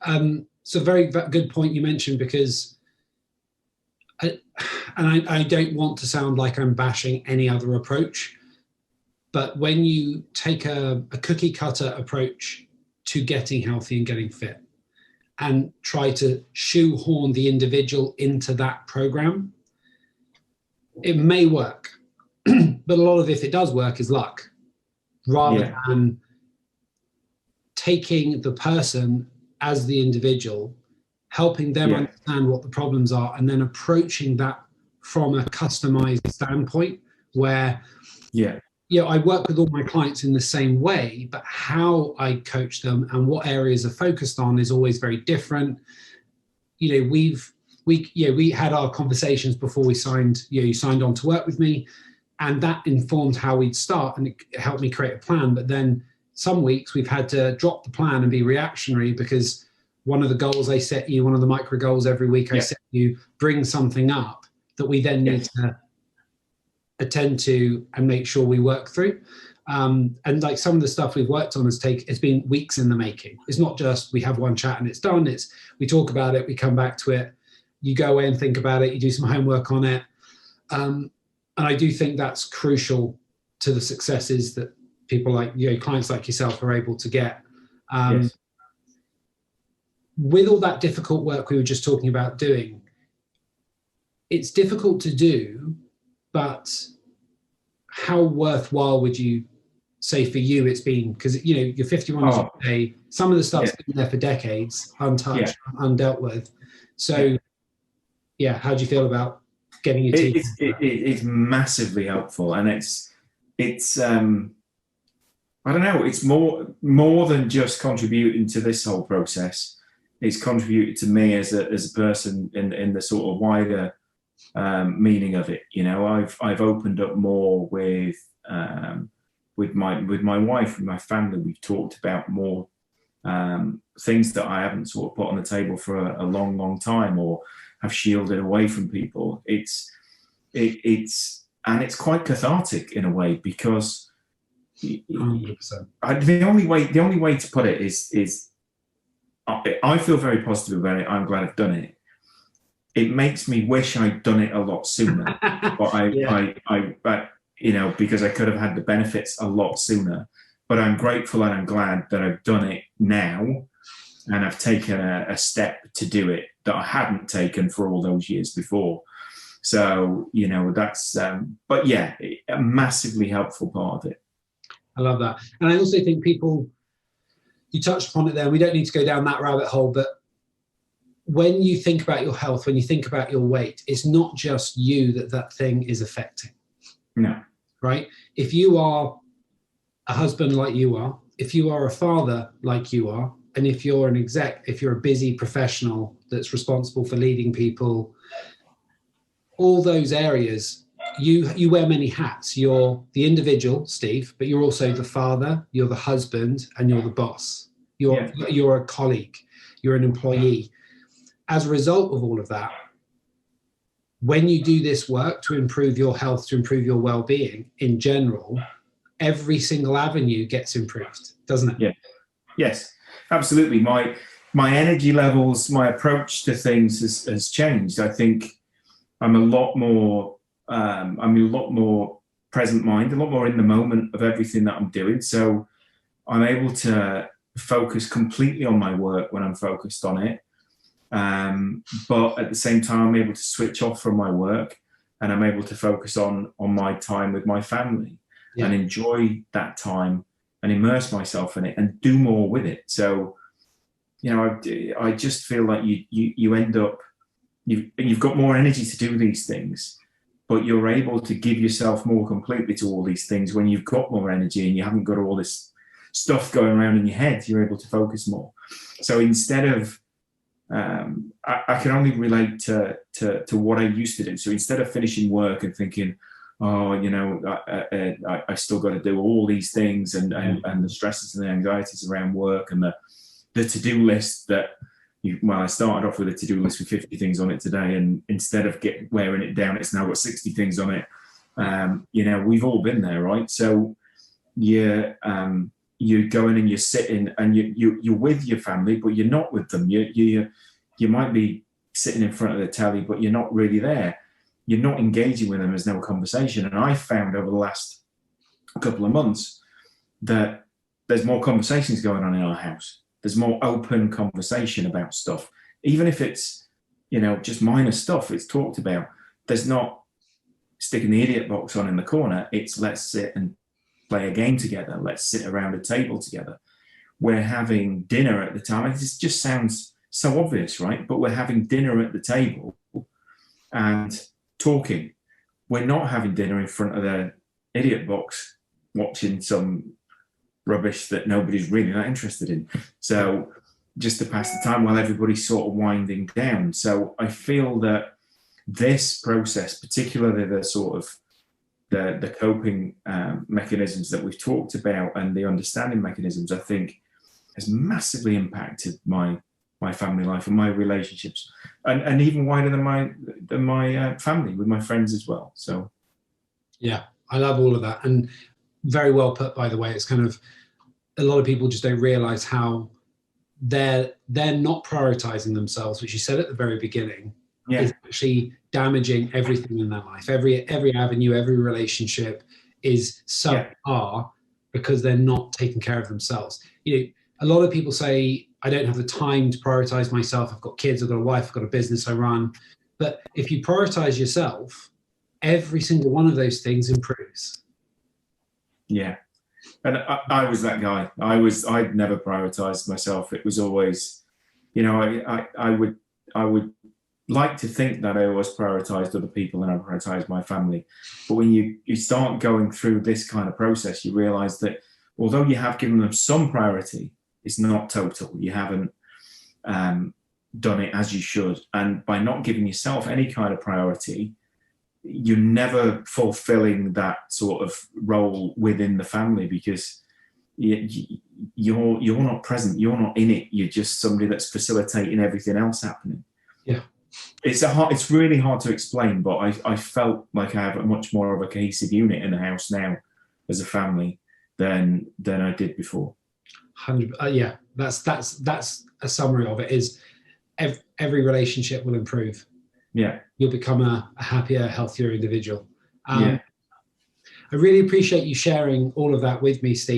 So very good point you mentioned, because I don't want to sound like I'm bashing any other approach, but when you take a cookie cutter approach to getting healthy and getting fit and try to shoehorn the individual into that program, it may work, but a lot of, if it does work, is luck, rather than taking the person as the individual, helping them understand what the problems are, and then approaching that from a customized standpoint where, I work with all my clients in the same way, but how I coach them and what areas are focused on is always very different. We had our conversations before we signed, you signed on to work with me, and that informed how we'd start, and it helped me create a plan. But then some weeks we've had to drop the plan and be reactionary, because one of the goals I set you, one of the micro goals every week I set you, bring something up that we then need to attend to and make sure we work through. And like some of the stuff we've worked on it's been weeks in the making. It's not just we have one chat and it's done. It's we talk about it, we come back to it, you go away and think about it, you do some homework on it. And I do think that's crucial to the successes that people like, clients like yourself are able to get. With all that difficult work we were just talking about doing, it's difficult to do, but how worthwhile would you say for you it's been? Because, you're 51 years old today, some of the stuff's been there for decades, untouched, undealt with. So, how do you feel about getting your team? It's massively helpful, and it's I don't know, it's more than just contributing to this whole process. It's contributed to me as a person in the sort of wider meaning of it. I've opened up more with my wife, with my family. We've talked about more things that I haven't sort of put on the table for a long time, or have shielded away from people. It's quite cathartic in a way, because 100%. The only way to put it is I feel very positive about it. I'm glad I've done it. It makes me wish I'd done it a lot sooner, but because I could have had the benefits a lot sooner. But I'm grateful and I'm glad that I've done it now, and I've taken a step to do it that I hadn't taken for all those years before. So that's but a massively helpful part of it. I love that. And I also think you touched upon it there, we don't need to go down that rabbit hole, but when you think about your health, when you think about your weight, it's not just you that thing is affecting. No. Right? If you are a husband like you are, if you are a father like you are, and if you're an exec, if you're a busy professional that's responsible for leading people, all those areas, you wear many hats. You're the individual, Steve, but you're also the father, you're the husband, and you're the boss. You're a colleague, you're an employee. As a result of all of that, when you do this work to improve your health, to improve your well-being in general, every single avenue gets improved, doesn't it? Yeah. Yes, absolutely. My energy levels, my approach to things has changed. I think I'm a lot more present mind, a lot more in the moment of everything that I'm doing. So I'm able to focus completely on my work when I'm focused on it. But at the same time, I'm able to switch off from my work, and I'm able to focus on my time with my family and enjoy that time and immerse myself in it and do more with it. So, I just feel like you end up, you've got more energy to do these things, but you're able to give yourself more completely to all these things when you've got more energy and you haven't got all this stuff going around in your head. You're able to focus more. So instead of I can only relate to what I used to do. So instead of finishing work and thinking, I still got to do all these things and the stresses and the anxieties around work and the to-do list that I started off with a to-do list with 50 things on it today, and instead of wearing it down, it's now got 60 things on it. We've all been there, right? So you go in and you're sitting and you're with your family, but you're not with them. You might be sitting in front of the telly, but you're not really there. You're not engaging with them. There's no conversation. And I found over the last couple of months that there's more conversations going on in our house. There's more open conversation about stuff, even if it's, just minor stuff. It's talked about. There's not sticking the idiot box on in the corner. It's let's sit and play a game together. Let's sit around a table together. We're having dinner at the time. It just sounds so obvious, right? But we're having dinner at the table and talking. We're not having dinner in front of the idiot box watching some rubbish that nobody's really that interested in. So just to pass the time while everybody's sort of winding down. So I feel that this process, particularly the sort of the coping mechanisms that we've talked about and the understanding mechanisms, I think has massively impacted my family life and my relationships, and even wider than my family, with my friends as well. So yeah, I love all of that, and very well put, by the way. It's kind of, a lot of people just don't realize how they're not prioritizing themselves, which you said at the very beginning. Yeah. Is actually damaging everything in their life. Every avenue, every relationship is subpar because they're not taking care of themselves. A lot of people say, I don't have the time to prioritize myself. I've got kids, I've got a wife, I've got a business I run. But if you prioritize yourself, every single one of those things improves. Yeah. And I was that guy. I'd never prioritized myself. It was always, I would like to think that I always prioritized other people and I prioritized my family. But when you start going through this kind of process, you realize that although you have given them some priority, it's not total. You haven't done it as you should. And by not giving yourself any kind of priority, you're never fulfilling that sort of role within the family, because you're not present. You're not in it. You're just somebody that's facilitating everything else happening. Yeah. It's really hard to explain, but I felt like I have a much more of a cohesive unit in the house now as a family than I did before. 100. Yeah, that's a summary of it. Is every relationship will improve. Yeah, you'll become a happier, healthier individual. Yeah. I really appreciate you sharing all of that with me, Steve.